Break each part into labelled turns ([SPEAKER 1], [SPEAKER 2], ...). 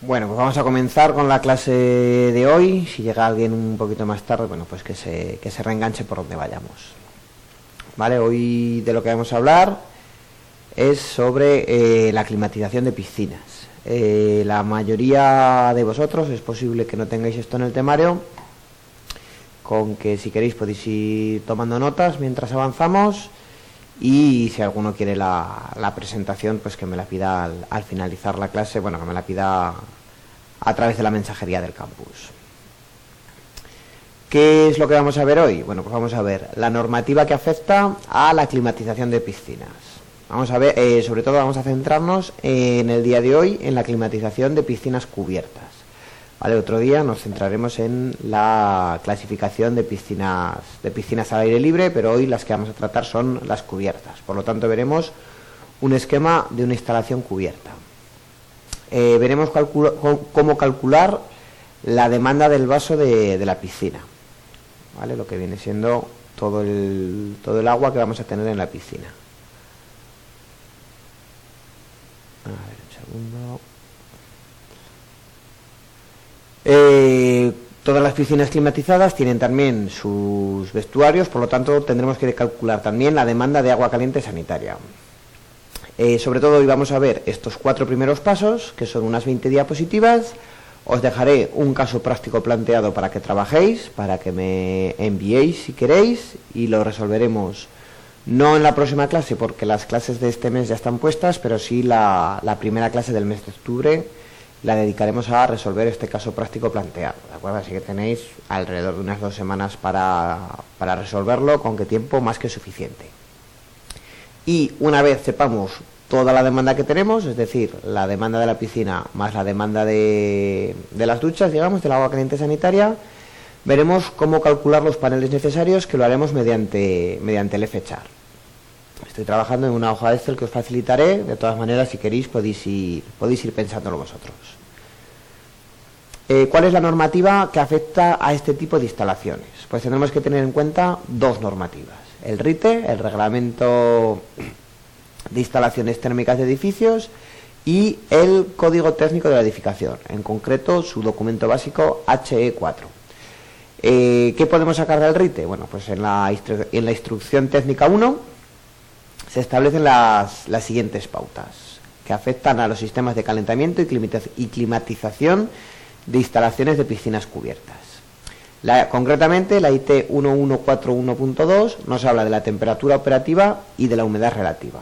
[SPEAKER 1] Bueno, pues vamos a comenzar con la clase de hoy. Si llega alguien un poquito más tarde, bueno, pues que se reenganche por donde vayamos. Vale, hoy de lo que vamos a hablar es sobre la climatización de piscinas. La mayoría de vosotros es posible que no tengáis esto en el temario, con que si queréis podéis ir tomando notas mientras avanzamos, y si alguno quiere la presentación, pues que me la pida al finalizar la clase, bueno, que me la pida a través de la mensajería del campus. ¿Qué es lo que vamos a ver hoy? Bueno, pues vamos a ver la normativa que afecta a la climatización de piscinas. Vamos a ver, sobre todo vamos a centrarnos en el día de hoy en la climatización de piscinas cubiertas. Vale, otro día nos centraremos en la clasificación de piscinas al aire libre, pero hoy las que vamos a tratar son las cubiertas. Por lo tanto, veremos un esquema de una instalación cubierta. Veremos cómo calcular la demanda del vaso de la piscina, ¿vale? Lo que viene siendo todo el agua que vamos a tener en la piscina. A ver, un segundo. Todas las piscinas climatizadas tienen también sus vestuarios, por lo tanto tendremos que calcular también la demanda de agua caliente sanitaria. Sobre todo hoy vamos a ver estos 4 primeros pasos, que son unas 20 diapositivas. Os dejaré un caso práctico planteado para que trabajéis, para que me enviéis si queréis, y lo resolveremos no en la próxima clase, porque las clases de este mes ya están puestas, pero sí la primera clase del mes de octubre la dedicaremos a resolver este caso práctico planteado, ¿de acuerdo? Así que tenéis alrededor de unas 2 semanas para resolverlo, con que tiempo más que suficiente. Y una vez sepamos toda la demanda que tenemos, es decir, la demanda de la piscina más la demanda de las duchas, digamos, del agua caliente sanitaria, veremos cómo calcular los paneles necesarios, que lo haremos mediante el F-Chart. Estoy trabajando en una hoja de Excel que os facilitaré. De todas maneras, si queréis podéis ir pensándolo vosotros. ¿Cuál es la normativa que afecta a este tipo de instalaciones? Pues tendremos que tener en cuenta 2 normativas. El RITE, el Reglamento de Instalaciones Térmicas de Edificios, y el Código Técnico de la Edificación, en concreto su documento básico HE4. ¿Qué podemos sacar del RITE? Bueno, pues en la Instrucción Técnica 1 se establecen las siguientes pautas que afectan a los sistemas de calentamiento y climatización de instalaciones de piscinas cubiertas. Concretamente, la IT 1141.2 nos habla de la temperatura operativa y de la humedad relativa,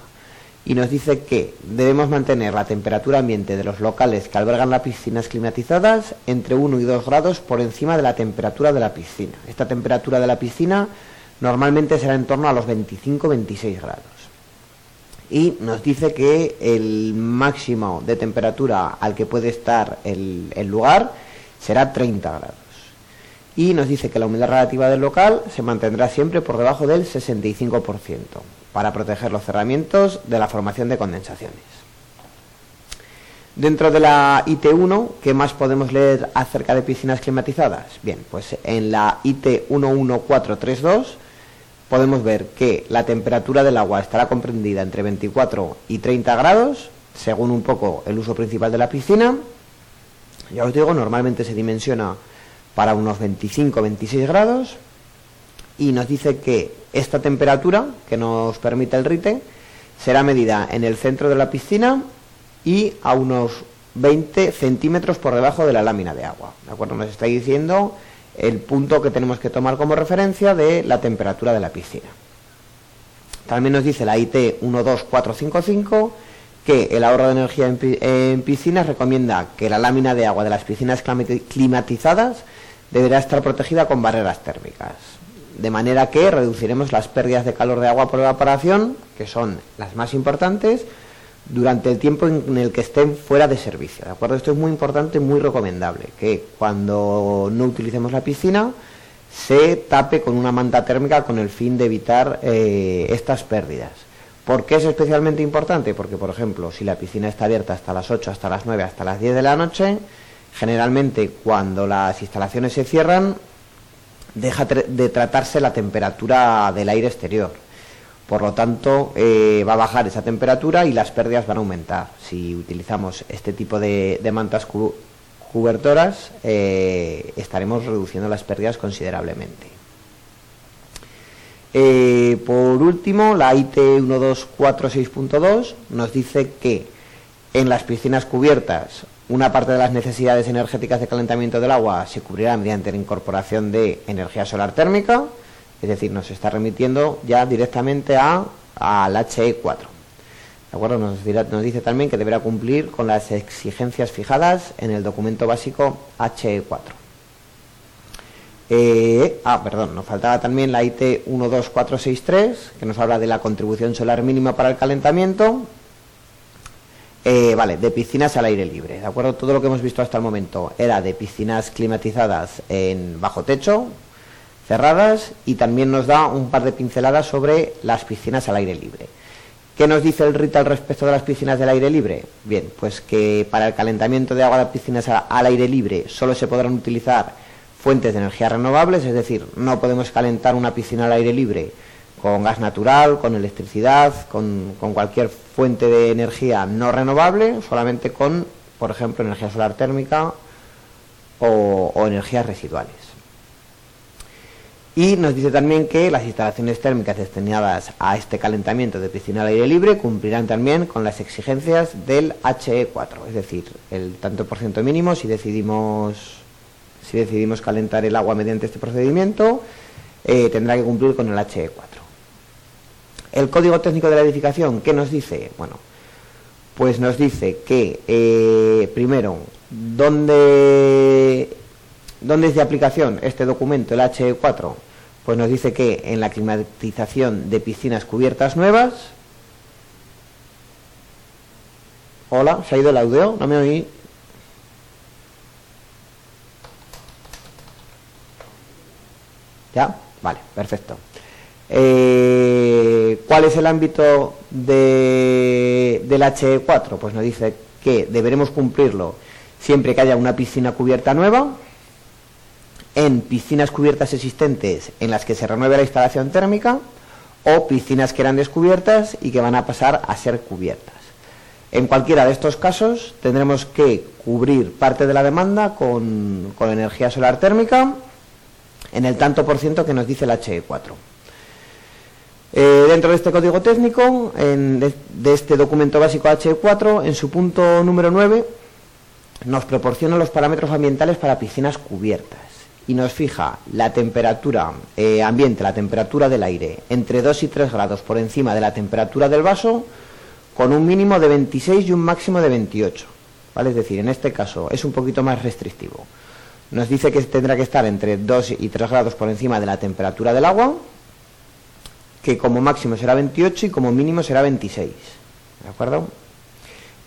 [SPEAKER 1] y nos dice que debemos mantener la temperatura ambiente de los locales que albergan las piscinas climatizadas entre 1 y 2 grados por encima de la temperatura de la piscina. Esta temperatura de la piscina normalmente será en torno a los 25-26 grados. Y nos dice que el máximo de temperatura al que puede estar el lugar será 30 grados. Y nos dice que la humedad relativa del local se mantendrá siempre por debajo del 65%, para proteger los cerramientos de la formación de condensaciones. Dentro de la IT1, ¿qué más podemos leer acerca de piscinas climatizadas? Bien, pues en la IT 11432 podemos ver que la temperatura del agua estará comprendida entre 24 y 30 grados, según un poco el uso principal de la piscina. Ya os digo, normalmente se dimensiona para unos 25-26 grados, y nos dice que esta temperatura que nos permite el RITE será medida en el centro de la piscina y a unos 20 centímetros por debajo de la lámina de agua, ¿de acuerdo? Nos está diciendo el punto que tenemos que tomar como referencia de la temperatura de la piscina. También nos dice la IT 12455 que el ahorro de energía en piscinas recomienda que la lámina de agua de las piscinas climatizadas deberá estar protegida con barreras térmicas, de manera que reduciremos las pérdidas de calor de agua por evaporación, que son las más importantes, durante el tiempo en el que estén fuera de servicio, ¿de acuerdo? Esto es muy importante y muy recomendable, que cuando no utilicemos la piscina se tape con una manta térmica con el fin de evitar estas pérdidas. ¿Por qué es especialmente importante? Porque, por ejemplo, si la piscina está abierta hasta las 8, hasta las 9, hasta las 10 de la noche, generalmente cuando las instalaciones se cierran deja de tratarse la temperatura del aire exterior. Por lo tanto, va a bajar esa temperatura y las pérdidas van a aumentar. Si utilizamos este tipo de mantas cobertoras, estaremos reduciendo las pérdidas considerablemente. Por último, la IT 12462 nos dice que en las piscinas cubiertas una parte de las necesidades energéticas de calentamiento del agua se cubrirá mediante la incorporación de energía solar térmica, es decir, nos está remitiendo ya directamente al HE4. ¿De acuerdo? Nos dice también que deberá cumplir con las exigencias fijadas en el documento básico HE4. Nos faltaba también la IT 12463, que nos habla de la contribución solar mínima para el calentamiento. De piscinas al aire libre, ¿de acuerdo? Todo lo que hemos visto hasta el momento era de piscinas climatizadas en bajo techo, cerradas, y también nos da un par de pinceladas sobre las piscinas al aire libre. ¿Qué nos dice el RIT al respecto de las piscinas del aire libre? Bien, pues que para el calentamiento de agua de piscinas al aire libre solo se podrán utilizar fuentes de energía renovables, es decir, no podemos calentar una piscina al aire libre con gas natural, con electricidad, con cualquier fuente de energía no renovable, solamente con, por ejemplo, energía solar térmica o energías residuales. Y nos dice también que las instalaciones térmicas destinadas a este calentamiento de piscina al aire libre cumplirán también con las exigencias del HE4, es decir, el tanto por ciento mínimo si decidimos calentar el agua mediante este procedimiento, tendrá que cumplir con el HE4. El código técnico de la edificación, ¿qué nos dice? Bueno, pues nos dice que, primero, ¿dónde es de aplicación este documento, el HE4? Pues nos dice que en la climatización de piscinas cubiertas nuevas. Hola, ¿se ha ido el audio? ¿No me oí? ¿Ya? Vale, perfecto. ¿Cuál es el ámbito del HE4? Pues nos dice que deberemos cumplirlo siempre que haya una piscina cubierta nueva, en piscinas cubiertas existentes en las que se renueve la instalación térmica, o piscinas que eran descubiertas y que van a pasar a ser cubiertas. En cualquiera de estos casos tendremos que cubrir parte de la demanda con energía solar térmica en el tanto por ciento que nos dice el HE4. Dentro de este código técnico, de este documento básico HE4, en su punto número 9, nos proporciona los parámetros ambientales para piscinas cubiertas y nos fija la temperatura ambiente, la temperatura del aire, entre 2 y 3 grados por encima de la temperatura del vaso, con un mínimo de 26 y un máximo de 28. ¿Vale? Es decir, en este caso es un poquito más restrictivo. Nos dice que tendrá que estar entre 2 y 3 grados por encima de la temperatura del agua, que como máximo será 28 y como mínimo será 26. ¿De acuerdo?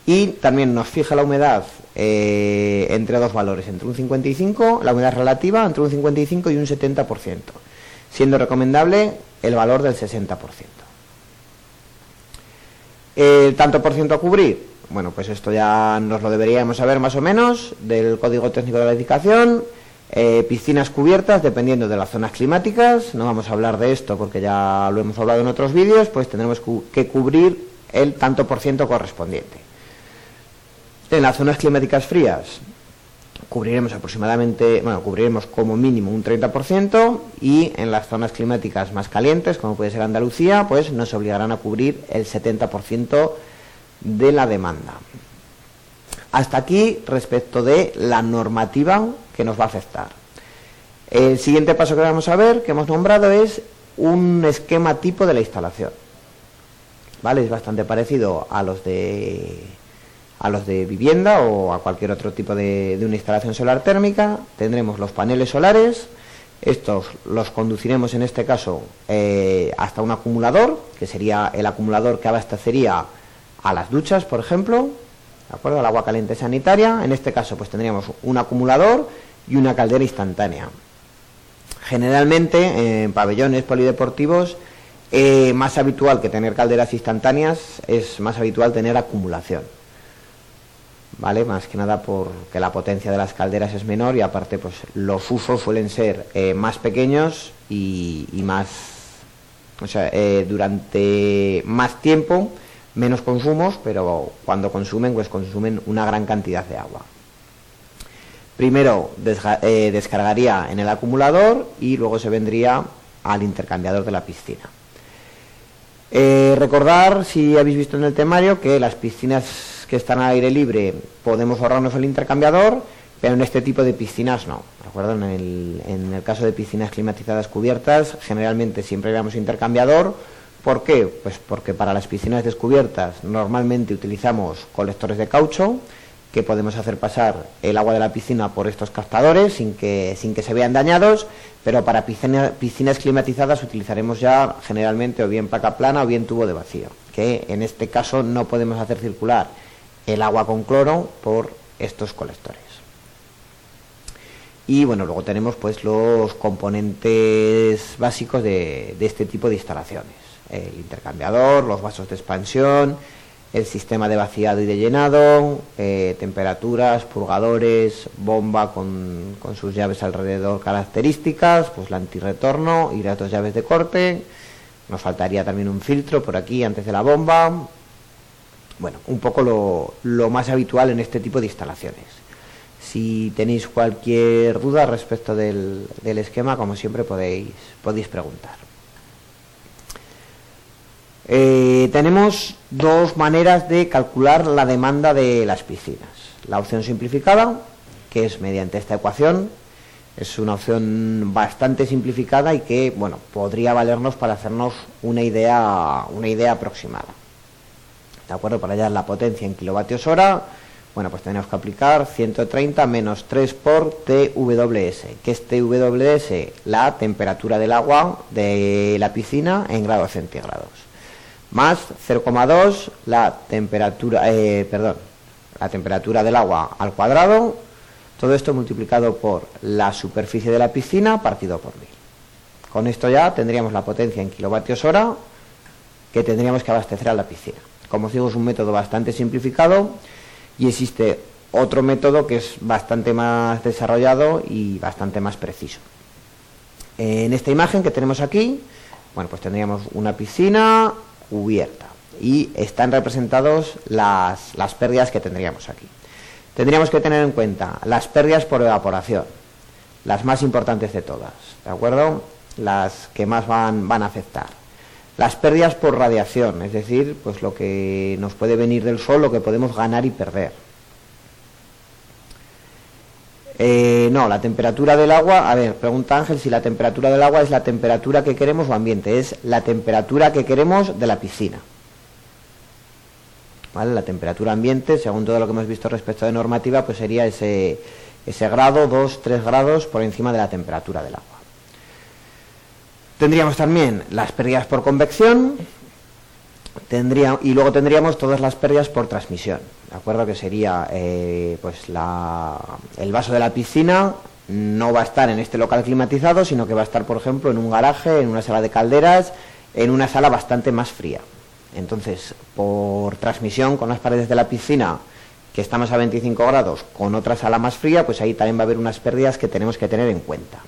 [SPEAKER 1] Y también nos fija la humedad entre dos valores, entre un 55, la humedad relativa entre un 55 y un 70%, siendo recomendable el valor del 60%. El tanto por ciento a cubrir, bueno, pues esto ya nos lo deberíamos saber más o menos del código técnico de la edificación. Piscinas cubiertas, dependiendo de las zonas climáticas, no vamos a hablar de esto porque ya lo hemos hablado en otros vídeos, pues tendremos que cubrir el tanto por ciento correspondiente. En las zonas climáticas frías cubriremos como mínimo un 30%, y en las zonas climáticas más calientes, como puede ser Andalucía, pues nos obligarán a cubrir el 70% de la demanda. Hasta aquí respecto de la normativa que nos va a afectar. El siguiente paso que vamos a ver, que hemos nombrado, es un esquema tipo de la instalación. ¿Vale? Es bastante parecido a los de vivienda o a cualquier otro tipo de una instalación solar térmica. Tendremos los paneles solares. Estos los conduciremos en este caso hasta un acumulador, que sería el acumulador que abastecería a las duchas, por ejemplo, ¿de acuerdo? Al agua caliente sanitaria. En este caso pues tendríamos un acumulador y una caldera instantánea. Generalmente en pabellones polideportivos, más habitual que tener calderas instantáneas, es más habitual tener acumulación. ¿Vale? Más que nada porque la potencia de las calderas es menor, y aparte pues los usos suelen ser más pequeños y más, durante más tiempo, menos consumos, pero cuando consumen, pues consumen una gran cantidad de agua. Primero descargaría en el acumulador y luego se vendría al intercambiador de la piscina. Recordar, si habéis visto en el temario, que las piscinas que están al aire libre podemos ahorrarnos el intercambiador, pero en este tipo de piscinas no, ¿de acuerdo? En el caso de piscinas climatizadas cubiertas, generalmente siempre llevamos intercambiador. ¿Por qué? Pues porque para las piscinas descubiertas normalmente utilizamos colectores de caucho, que podemos hacer pasar el agua de la piscina por estos captadores sin que se vean dañados, pero para piscinas climatizadas utilizaremos ya generalmente o bien placa plana o bien tubo de vacío, que en este caso no podemos hacer circular el agua con cloro por estos colectores. Y bueno, luego tenemos pues los componentes básicos de este tipo de instalaciones: el intercambiador, los vasos de expansión, el sistema de vaciado y de llenado, temperaturas, purgadores, bomba con sus llaves alrededor características, pues la antirretorno y las dos llaves de corte. Nos faltaría también un filtro por aquí antes de la bomba. Bueno, un poco lo más habitual en este tipo de instalaciones. Si tenéis cualquier duda respecto del esquema, como siempre podéis preguntar. Tenemos dos maneras de calcular la demanda de las piscinas. La opción simplificada, que es mediante esta ecuación, es una opción bastante simplificada y que, bueno, podría valernos para hacernos una idea aproximada. ¿De acuerdo? Para hallar la potencia en kilovatios hora, bueno, pues tenemos que aplicar 130 menos 3 por TWS, que es TWS, la temperatura del agua de la piscina en grados centígrados, más 0,2 la temperatura del agua al cuadrado, todo esto multiplicado por la superficie de la piscina partido por 1000. Con esto ya tendríamos la potencia en kilovatios hora que tendríamos que abastecer a la piscina. Como os digo, es un método bastante simplificado y existe otro método que es bastante más desarrollado y bastante más preciso. En esta imagen que tenemos aquí, bueno, pues tendríamos una piscina cubierta y están representados las pérdidas que tendríamos aquí. Tendríamos que tener en cuenta las pérdidas por evaporación, las más importantes de todas, ¿de acuerdo? Las que más van a afectar. Las pérdidas por radiación, es decir, pues lo que nos puede venir del sol, lo que podemos ganar y perder. No, la temperatura del agua, a ver, pregunta Ángel si la temperatura del agua es la temperatura que queremos o ambiente, es la temperatura que queremos de la piscina. ¿Vale? La temperatura ambiente, según todo lo que hemos visto respecto de normativa, pues sería ese grado, 2, 3 grados por encima de la temperatura del agua. Tendríamos también las pérdidas por convección, y luego tendríamos todas las pérdidas por transmisión, ¿de acuerdo? Que sería pues el vaso de la piscina no va a estar en este local climatizado, sino que va a estar, por ejemplo, en un garaje, en una sala de calderas, en una sala bastante más fría. Entonces, por transmisión con las paredes de la piscina, que estamos a 25 grados, con otra sala más fría, pues ahí también va a haber unas pérdidas que tenemos que tener en cuenta.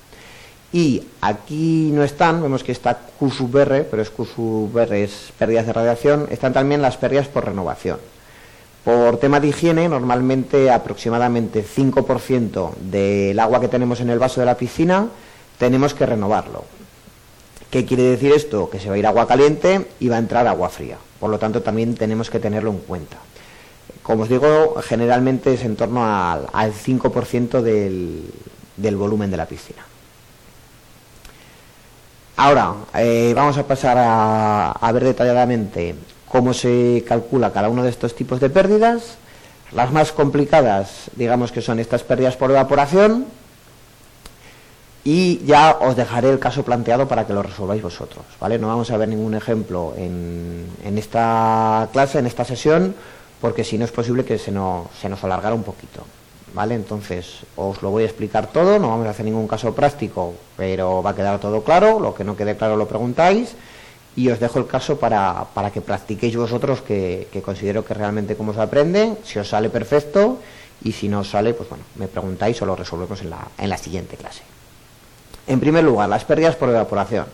[SPEAKER 1] Y aquí no están, vemos que está Q sub R, pero es Q sub R, es pérdidas de radiación, están también las pérdidas por renovación. Por tema de higiene, normalmente aproximadamente 5% del agua que tenemos en el vaso de la piscina tenemos que renovarlo. ¿Qué quiere decir esto? Que se va a ir agua caliente y va a entrar agua fría. Por lo tanto, también tenemos que tenerlo en cuenta. Como os digo, generalmente es en torno al 5% del volumen de la piscina. Ahora, vamos a pasar a ver detalladamente cómo se calcula cada uno de estos tipos de pérdidas. Las más complicadas, digamos que son estas pérdidas por evaporación, y ya os dejaré el caso planteado para que lo resolváis vosotros, ¿vale? No vamos a ver ningún ejemplo en esta clase, en esta sesión, porque si no es posible que se nos alargara un poquito, ¿vale? Entonces os lo voy a explicar todo, no vamos a hacer ningún caso práctico, pero va a quedar todo claro. Lo que no quede claro lo preguntáis y os dejo el caso para que practiquéis vosotros, que considero que realmente cómo se aprende. Si os sale, perfecto, y si no os sale, pues bueno, me preguntáis o lo resolvemos en la siguiente clase. En primer lugar, las pérdidas por evaporación.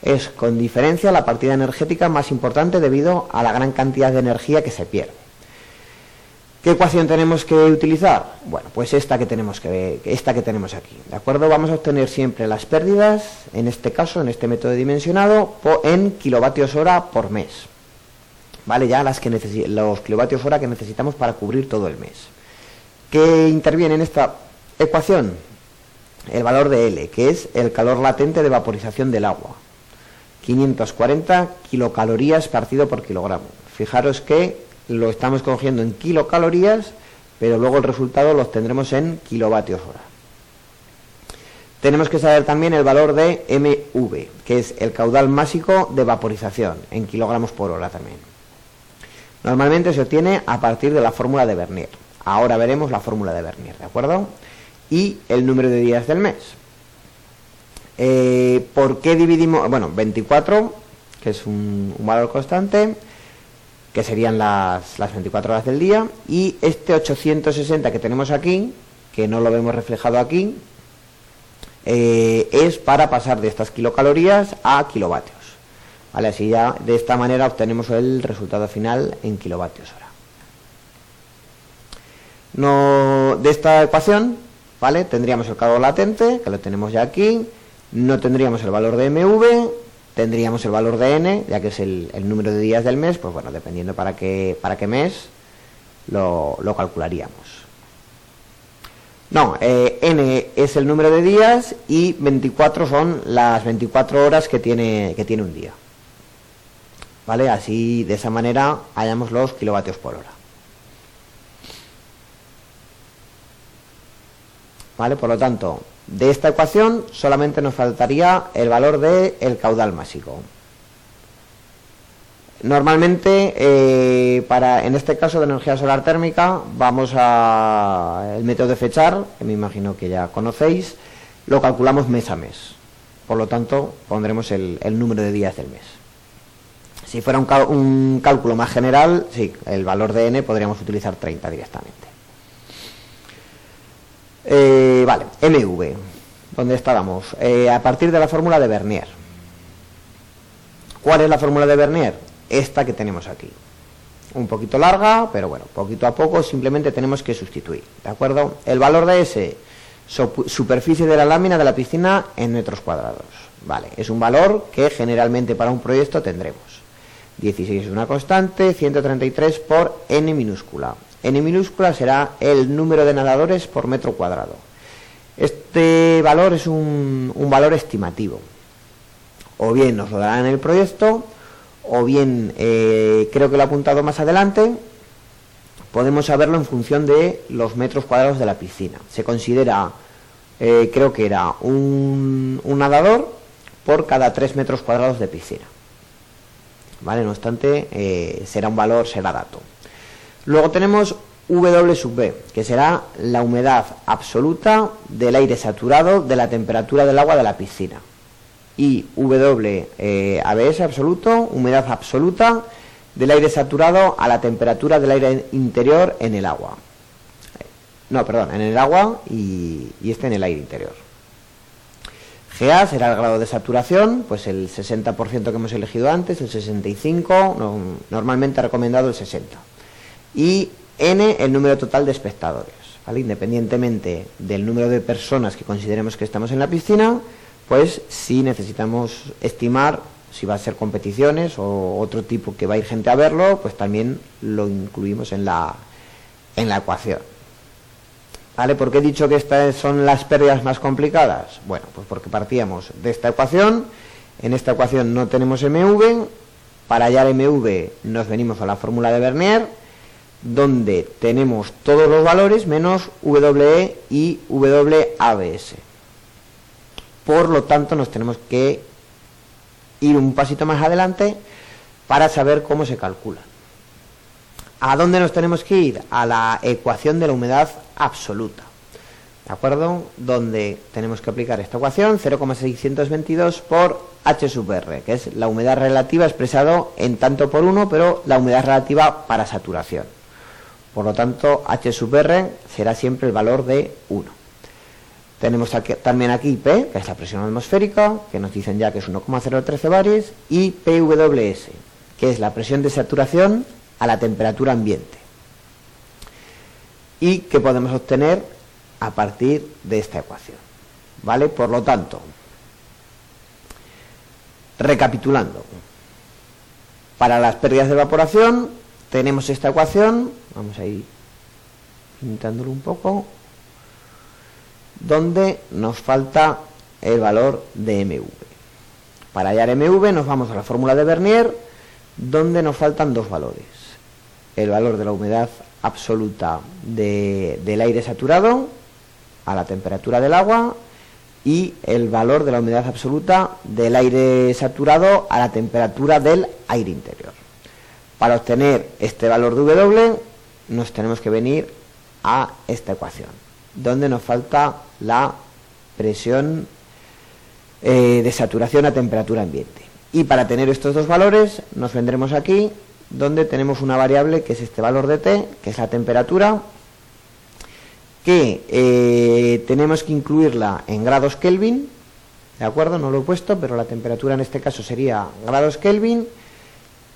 [SPEAKER 1] Es con diferencia la partida energética más importante debido a la gran cantidad de energía que se pierde. ¿Qué ecuación tenemos que utilizar? Bueno, pues esta que tenemos aquí, ¿de acuerdo? Vamos a obtener siempre las pérdidas, en este caso, en este método dimensionado, en kilovatios hora por mes. ¿Vale? Ya los kilovatios hora que necesitamos para cubrir todo el mes. ¿Qué interviene en esta ecuación? El valor de L, que es el calor latente de vaporización del agua. 540 kilocalorías partido por kilogramo. Fijaros que lo estamos cogiendo en kilocalorías, pero luego el resultado lo obtendremos en kilovatios hora. Tenemos que saber también el valor de MV, que es el caudal másico de vaporización, en kilogramos por hora también. Normalmente se obtiene a partir de la fórmula de Vernier. Ahora veremos la fórmula de Vernier, ¿de acuerdo? Y el número de días del mes. ¿Por qué dividimos? Bueno, 24, que es un valor constante, que serían las 24 horas del día, y este 860 que tenemos aquí, que no lo vemos reflejado aquí, es para pasar de estas kilocalorías a kilovatios. ¿Vale? Así ya de esta manera obtenemos el resultado final en kilovatios hora. De esta ecuación, ¿vale? Tendríamos el calor latente, que lo tenemos ya aquí, no tendríamos el valor de MV, tendríamos el valor de N, ya que es el número de días del mes, pues bueno, dependiendo para qué mes lo calcularíamos. No, N es el número de días y 24 son las 24 horas que tiene un día. ¿Vale? Así, de esa manera, hallamos los kilovatios por hora. ¿Vale? Por lo tanto, de esta ecuación solamente nos faltaría el valor del caudal másico. Normalmente, en este caso de energía solar térmica, vamos el método de fechar, que me imagino que ya conocéis, lo calculamos mes a mes. Por lo tanto, pondremos el número de días del mes. Si fuera un cálculo más general, sí, el valor de N podríamos utilizar 30 directamente. Vale, MV, ¿dónde estábamos? A partir de la fórmula de Vernier. ¿Cuál es la fórmula de Vernier? Esta que tenemos aquí. Un poquito larga, pero bueno, poquito a poco simplemente tenemos que sustituir, ¿de acuerdo? El valor de S, superficie de la lámina de la piscina en metros cuadrados. Vale, es un valor que generalmente para un proyecto tendremos. 16 es una constante, 133 por N minúscula. N minúscula será el número de nadadores por metro cuadrado. Este valor es un valor estimativo. O bien nos lo darán en el proyecto, o bien, creo que lo he apuntado más adelante, podemos saberlo en función de los metros cuadrados de la piscina. Se considera, creo que era un nadador por cada 3 metros cuadrados de piscina. ¿Vale? No obstante, será un valor, será dato. Luego tenemos W sub B, que será la humedad absoluta del aire saturado de la temperatura del agua de la piscina. Y ABS absoluto, humedad absoluta del aire saturado a la temperatura del aire interior en el agua. No, perdón, en el agua y este en el aire interior. GA será el grado de saturación, pues el 60% que hemos elegido antes, el 65%, normalmente recomendado el 60%. Y N, el número total de espectadores, ¿vale? Independientemente del número de personas que consideremos que estamos en la piscina, pues si necesitamos estimar si va a ser competiciones o otro tipo que va a ir gente a verlo, pues también lo incluimos en la ecuación. ¿Vale? ¿Por qué he dicho que estas son las pérdidas más complicadas? Bueno, pues porque partíamos de esta ecuación. En esta ecuación no tenemos MV. Para hallar MV nos venimos a la fórmula de Vernier, donde tenemos todos los valores menos WE y WABS. Por lo tanto, nos tenemos que ir un pasito más adelante para saber cómo se calcula. ¿A dónde nos tenemos que ir? A la ecuación de la humedad absoluta, ¿de acuerdo? Donde tenemos que aplicar esta ecuación, 0,622 por H sub R, que es la humedad relativa expresado en tanto por 1, pero la humedad relativa para saturación. Por lo tanto, H sub R será siempre el valor de 1. Tenemos también aquí P, que es la presión atmosférica, que nos dicen ya que es 1,013 bares, y PWS, que es la presión de saturación a la temperatura ambiente. y que podemos obtener a partir de esta ecuación, ¿vale? Por lo tanto, recapitulando, para las pérdidas de evaporación tenemos esta ecuación, vamos a ir pintándolo un poco, donde nos falta el valor de MV. Para hallar MV nos vamos a la fórmula de Vernier, donde nos faltan dos valores: el valor de la humedad absoluta del aire saturado a la temperatura del agua y el valor de la humedad absoluta del aire saturado a la temperatura del aire interior. Para obtener este valor de W nos tenemos que venir a esta ecuación, donde nos falta la presión de saturación a temperatura ambiente. Y para tener estos dos valores nos vendremos aquí, donde tenemos una variable que es este valor de T, que es la temperatura, que tenemos que incluirla en grados Kelvin, ¿de acuerdo? No lo he puesto, pero la temperatura en este caso sería grados Kelvin.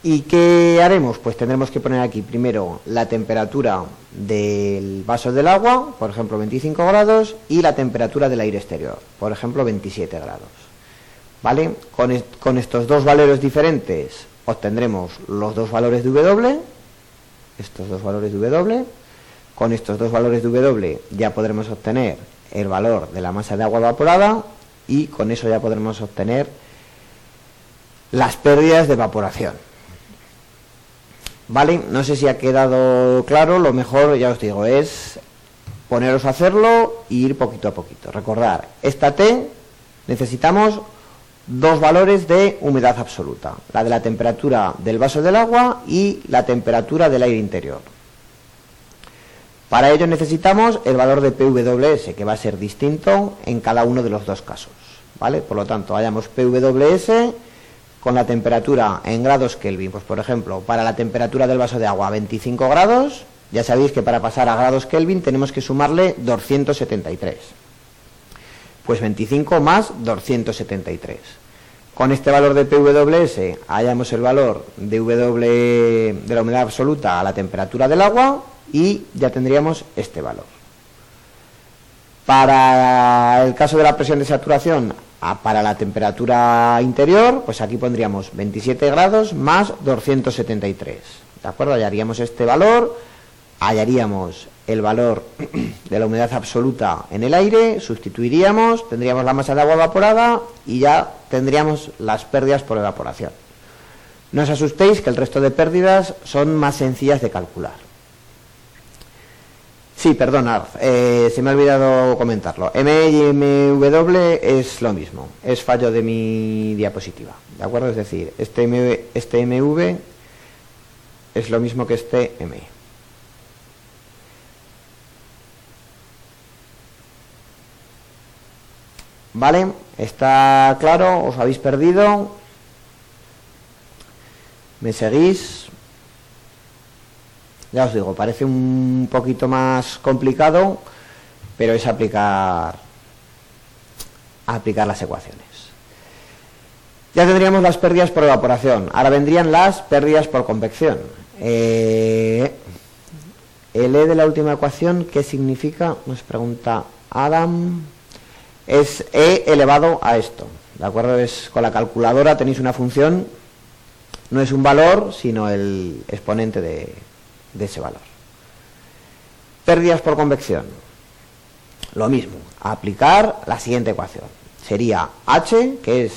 [SPEAKER 1] ¿Y qué haremos? Pues tendremos que poner aquí primero la temperatura del vaso del agua, por ejemplo 25 grados, y la temperatura del aire exterior, por ejemplo 27 grados. ¿Vale? Con estos dos valores diferentes obtendremos los dos valores de W, estos dos valores de W. Con estos dos valores de W ya podremos obtener el valor de la masa de agua evaporada y con eso ya podremos obtener las pérdidas de evaporación. ¿Vale? No sé si ha quedado claro. Lo mejor, ya os digo, es poneros a hacerlo e ir poquito a poquito. Recordar, esta T necesitamos dos valores de humedad absoluta, la de la temperatura del vaso del agua y la temperatura del aire interior. Para ello necesitamos el valor de PWS, que va a ser distinto en cada uno de los dos casos, ¿vale? Por lo tanto, hallamos PWS con la temperatura en grados Kelvin. Pues por ejemplo, para la temperatura del vaso de agua 25 grados, ya sabéis que para pasar a grados Kelvin tenemos que sumarle 273. Pues 25 más 273. Con este valor de PWS hallamos el valor de la humedad absoluta a la temperatura del agua y ya tendríamos este valor. Para el caso de la presión de saturación, para la temperatura interior, pues aquí pondríamos 27 grados más 273. ¿De acuerdo? Hallaríamos este valor, hallaríamos el valor de la humedad absoluta en el aire, sustituiríamos, tendríamos la masa de agua evaporada y ya tendríamos las pérdidas por evaporación. No os asustéis, que el resto de pérdidas son más sencillas de calcular. Sí, perdonad, se me ha olvidado comentarlo. M y MW es lo mismo, es fallo de mi diapositiva, ¿de acuerdo? Es decir, este MV es lo mismo que este ME. ¿Vale? ¿Está claro? ¿Os habéis perdido? ¿Me seguís? Ya os digo, parece un poquito más complicado, pero es aplicar las ecuaciones. Ya tendríamos las pérdidas por evaporación. Ahora vendrían las pérdidas por convección. El E de la última ecuación, ¿qué significa? Nos pregunta Adam. Es E elevado a esto, ¿de acuerdo? Es con la calculadora, tenéis una función, no es un valor, sino el exponente de ese valor. Pérdidas por convección, lo mismo, aplicar la siguiente ecuación. Sería H, que es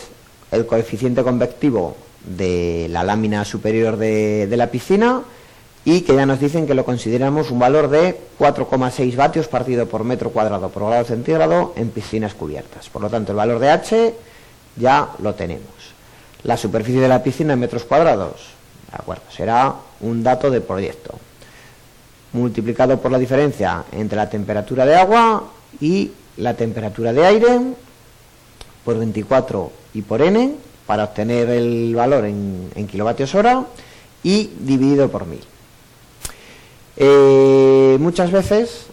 [SPEAKER 1] el coeficiente convectivo de la lámina superior de la piscina, y que ya nos dicen que lo consideramos un valor de 4,6 vatios partido por metro cuadrado por grado centígrado en piscinas cubiertas. Por lo tanto, el valor de H ya lo tenemos. La superficie de la piscina en metros cuadrados, de acuerdo, será un dato de proyecto, multiplicado por la diferencia entre la temperatura de agua y la temperatura de aire, por 24 y por N, para obtener el valor en kilovatios hora, y dividido por 1000. Muchas veces,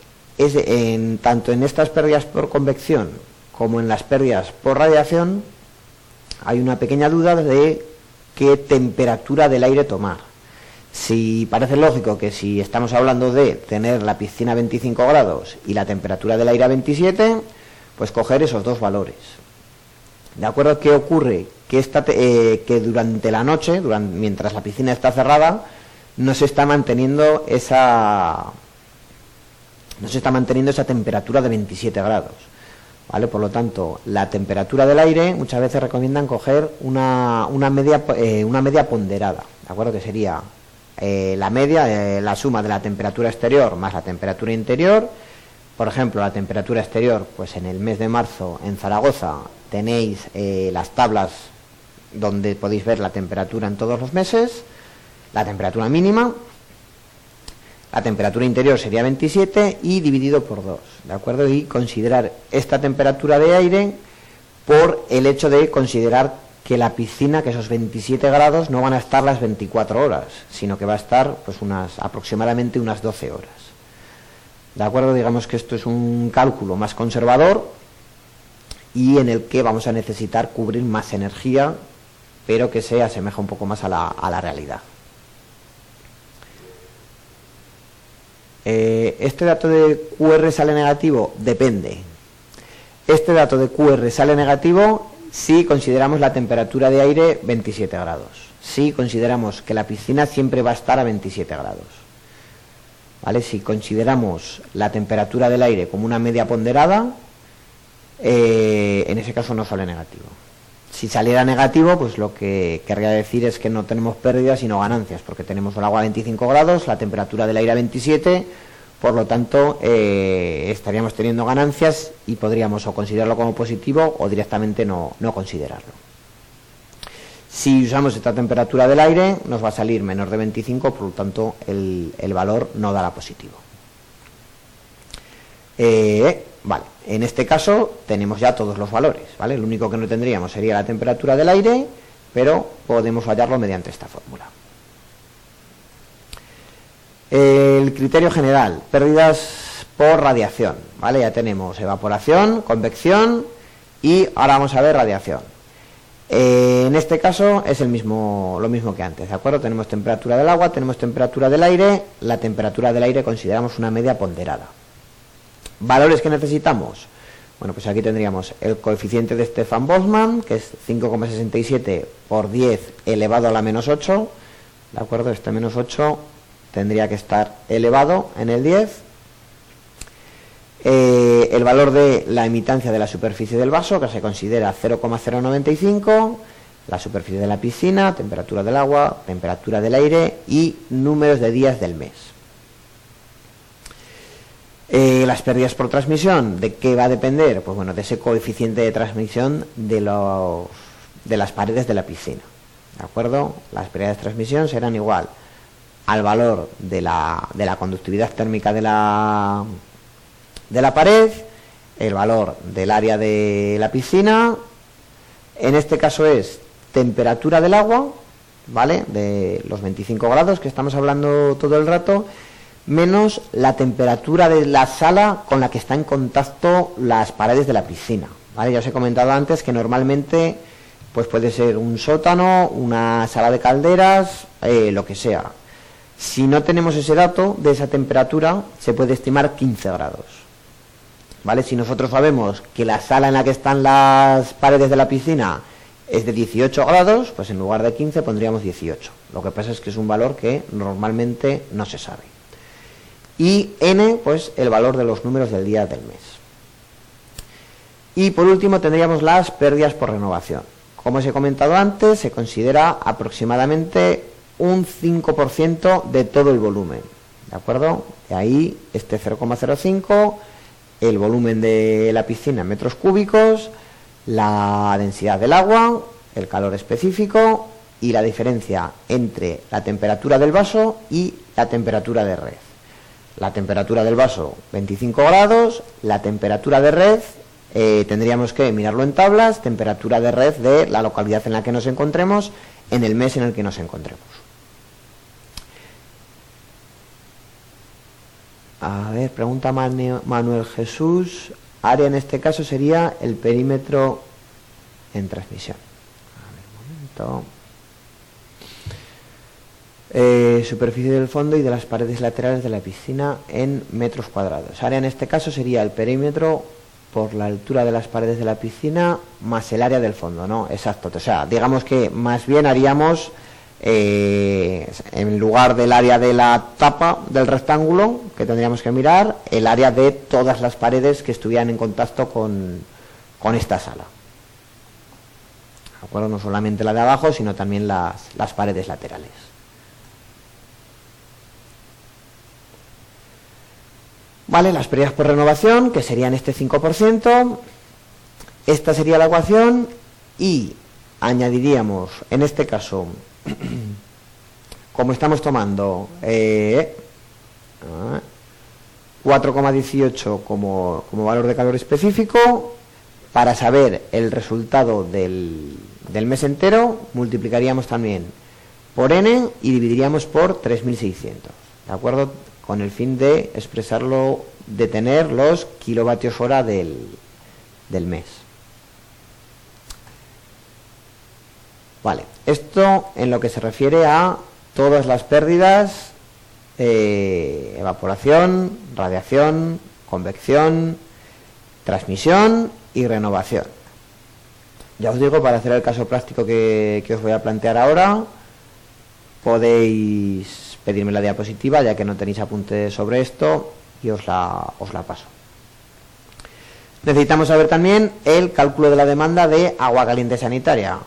[SPEAKER 1] tanto en estas pérdidas por convección como en las pérdidas por radiación, hay una pequeña duda de qué temperatura del aire tomar. Si parece lógico que si estamos hablando de tener la piscina a 25 grados y la temperatura del aire a 27, pues coger esos dos valores. ¿De acuerdo? ¿Qué ocurre? Que durante la noche, mientras la piscina está cerrada, no se está manteniendo esa temperatura de 27 grados. ¿Vale? Por lo tanto, la temperatura del aire muchas veces recomiendan coger una media ponderada, ¿de acuerdo? Que sería la media, la suma de la temperatura exterior más la temperatura interior. Por ejemplo, la temperatura exterior, pues en el mes de marzo en Zaragoza tenéis las tablas donde podéis ver la temperatura en todos los meses, la temperatura mínima. La temperatura interior sería 27 y dividido por 2, ¿de acuerdo? Y considerar esta temperatura de aire por el hecho de considerar que la piscina, que esos 27 grados no van a estar las 24 horas, sino que va a estar pues aproximadamente unas 12 horas. ¿De acuerdo? Digamos que esto es un cálculo más conservador y en el que vamos a necesitar cubrir más energía, pero que se asemeja un poco más a la realidad. ¿Este dato de QR sale negativo? Depende. Este dato de QR sale negativo si consideramos la temperatura de aire 27 grados. Si consideramos que la piscina siempre va a estar a 27 grados. ¿Vale? Si consideramos la temperatura del aire como una media ponderada, en ese caso no sale negativo. Si saliera negativo, pues lo que querría decir es que no tenemos pérdidas sino ganancias, porque tenemos el agua a 25 grados, la temperatura del aire a 27, por lo tanto estaríamos teniendo ganancias y podríamos o considerarlo como positivo o directamente no considerarlo. Si usamos esta temperatura del aire, nos va a salir menor de 25, por lo tanto el valor no dará positivo. Vale, en este caso tenemos ya todos los valores, ¿vale? Lo único que no tendríamos sería la temperatura del aire, pero podemos hallarlo mediante esta fórmula. El criterio general, pérdidas por radiación, ¿vale? Ya tenemos evaporación, convección y ahora vamos a ver radiación. En este caso es lo mismo que antes, ¿de acuerdo? Tenemos temperatura del agua, tenemos temperatura del aire, la temperatura del aire consideramos una media ponderada. ¿Valores que necesitamos? Bueno, pues aquí tendríamos el coeficiente de Stefan-Boltzmann, que es 5,67 por 10 elevado a la menos 8, ¿de acuerdo? Este menos 8 tendría que estar elevado en el 10. El valor de la emitancia de la superficie del vaso, que se considera 0,095, la superficie de la piscina, temperatura del agua, temperatura del aire y números de días del mes. Las pérdidas por transmisión, ¿de qué va a depender? Pues bueno, de ese coeficiente de transmisión de las paredes de la piscina, ¿de acuerdo? Las pérdidas de transmisión serán igual al valor de la conductividad térmica de la pared, el valor del área de la piscina, en este caso es temperatura del agua, ¿vale? De los 25 grados que estamos hablando todo el rato, menos la temperatura de la sala con la que está en contacto las paredes de la piscina, ¿vale? Ya os he comentado antes que normalmente pues puede ser un sótano, una sala de calderas, lo que sea. Si no tenemos ese dato de esa temperatura, se puede estimar 15 grados, ¿vale? Si nosotros sabemos que la sala en la que están las paredes de la piscina es de 18 grados, pues en lugar de 15 pondríamos 18. Lo que pasa es que es un valor que normalmente no se sabe. Y n, pues el valor de los números del día del mes. Y por último tendríamos las pérdidas por renovación. Como os he comentado antes, se considera aproximadamente un 5% de todo el volumen, ¿de acuerdo? De ahí este 0,05, el volumen de la piscina en metros cúbicos, la densidad del agua, el calor específico y la diferencia entre la temperatura del vaso y la temperatura de red. La temperatura del vaso 25 grados, la temperatura de red tendríamos que mirarlo en tablas, temperatura de red de la localidad en la que nos encontremos en el mes en el que nos encontremos. A ver, pregunta Manuel Jesús, área en este caso sería el perímetro en transmisión. A ver, un momento. Superficie del fondo y de las paredes laterales de la piscina en metros cuadrados. Área en este caso sería el perímetro por la altura de las paredes de la piscina más el área del fondo, ¿no? Exacto. O sea, digamos que más bien haríamos, en lugar del área de la tapa del rectángulo, que tendríamos que mirar, el área de todas las paredes que estuvieran en contacto con esta sala. ¿De acuerdo? No solamente la de abajo, sino también las paredes laterales. Vale, las pérdidas por renovación, que serían este 5%, esta sería la ecuación, y añadiríamos, en este caso, como estamos tomando 4,18 como valor de calor específico, para saber el resultado del mes entero, multiplicaríamos también por n y dividiríamos por 3600, ¿de acuerdo? Con el fin de expresarlo, de tener los kilovatios hora del mes. Vale, esto en lo que se refiere a todas las pérdidas, evaporación, radiación, convección, transmisión y renovación. Ya os digo, para hacer el caso práctico que os voy a plantear ahora, podéis pedirme la diapositiva, ya que no tenéis apuntes sobre esto, y os la paso. Necesitamos saber también el cálculo de la demanda de agua caliente sanitaria.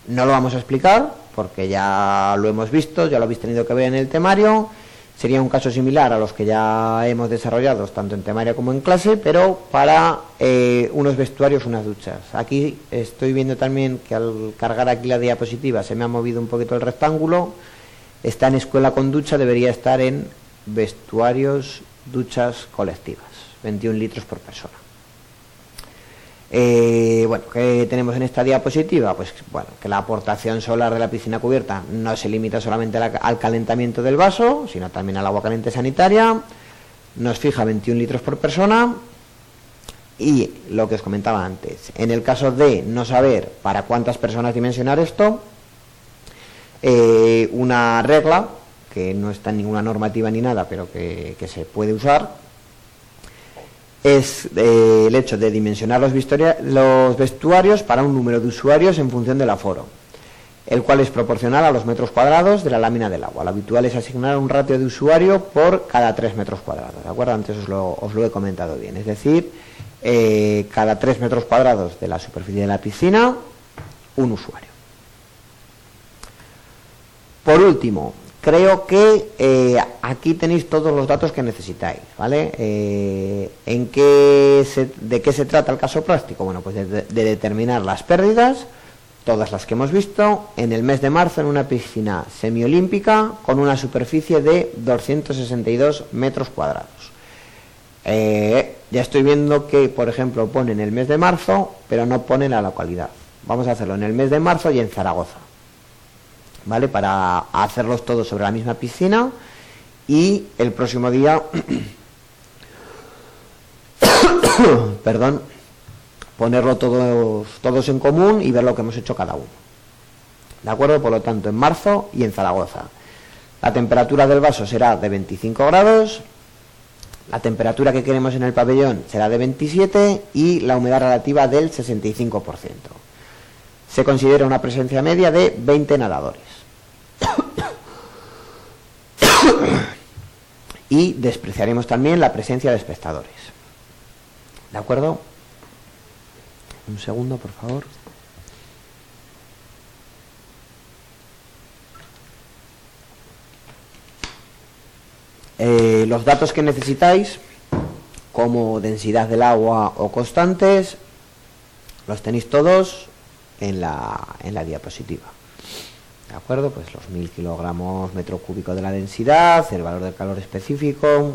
[SPEAKER 1] No lo vamos a explicar, porque ya lo hemos visto, ya lo habéis tenido que ver en el temario. Sería un caso similar a los que ya hemos desarrollado, tanto en temario como en clase, pero para unos vestuarios, unas duchas. Aquí estoy viendo también que al cargar aquí la diapositiva se me ha movido un poquito el rectángulo. Está en escuela con ducha, debería estar en vestuarios, duchas colectivas, 21 litros por persona. Bueno, ¿qué tenemos en esta diapositiva? Pues bueno, que la aportación solar de la piscina cubierta no se limita solamente al calentamiento del vaso, sino también al agua caliente sanitaria. Nos fija 21 litros por persona. Y lo que os comentaba antes, en el caso de no saber para cuántas personas dimensionar esto, una regla que no está en ninguna normativa ni nada, pero que se puede usar, es el hecho de dimensionar los vestuarios para un número de usuarios en función del aforo, el cual es proporcional a los metros cuadrados de la lámina del agua. Lo habitual es asignar un ratio de usuario por cada 3 metros cuadrados, ¿de acuerdo? Antes os lo he comentado bien, es decir, cada 3 metros cuadrados de la superficie de la piscina, un usuario. Por último, creo que aquí tenéis todos los datos que necesitáis, ¿vale? ¿De qué se trata el caso práctico? Bueno, pues de determinar las pérdidas, todas las que hemos visto, en el mes de marzo en una piscina semiolímpica con una superficie de 262 metros cuadrados. Ya estoy viendo que, por ejemplo, ponen el mes de marzo, pero no ponen la localidad. Vamos a hacerlo en el mes de marzo y en Zaragoza, ¿vale? Para hacerlos todos sobre la misma piscina y el próximo día perdón, ponerlo todos en común y ver lo que hemos hecho cada uno, ¿de acuerdo? Por lo tanto, en marzo y en Zaragoza la temperatura del vaso será de 25 grados, la temperatura que queremos en el pabellón será de 27 y la humedad relativa del 65%. Se considera una presencia media de 20 nadadores. Y despreciaremos también la presencia de espectadores. ¿De acuerdo? Un segundo, por favor. Los datos que necesitáis, como densidad del agua o constantes, los tenéis todos en la diapositiva. ¿De acuerdo? Pues los 1000 kilogramos metro cúbico de la densidad, el valor del calor específico,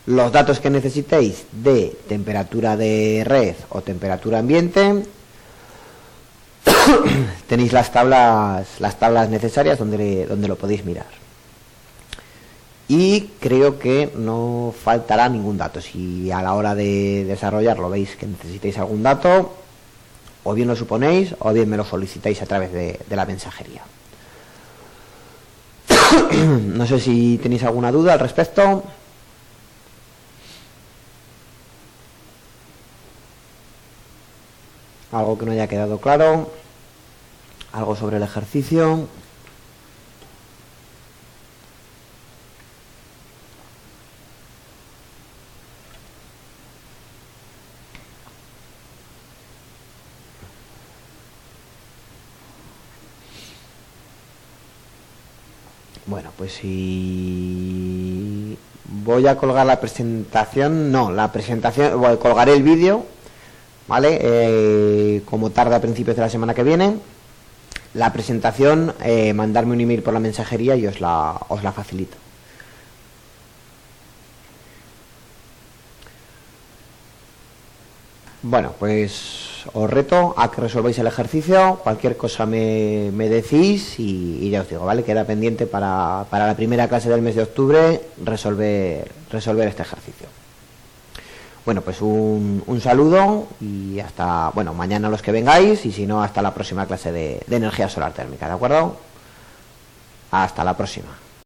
[SPEAKER 1] los datos que necesitéis de temperatura de red o temperatura ambiente. Tenéis las tablas necesarias donde lo podéis mirar. Y creo que no faltará ningún dato. Si a la hora de desarrollarlo veis que necesitáis algún dato, o bien lo suponéis o bien me lo solicitáis a través de la mensajería. No sé si tenéis alguna duda al respecto. Algo que no haya quedado claro. Algo sobre el ejercicio. Bueno, pues si voy a colgar la presentación, colgaré el vídeo, ¿vale? Como tarde a principios de la semana que viene. La presentación, mandarme un email por la mensajería y os la facilito. Bueno, pues os reto a que resolváis el ejercicio. Cualquier cosa me decís y ya os digo, ¿vale? Queda pendiente para la primera clase del mes de octubre resolver este ejercicio. Bueno, pues un saludo y hasta, bueno, mañana los que vengáis y si no, hasta la próxima clase de energía solar térmica, ¿de acuerdo? Hasta la próxima.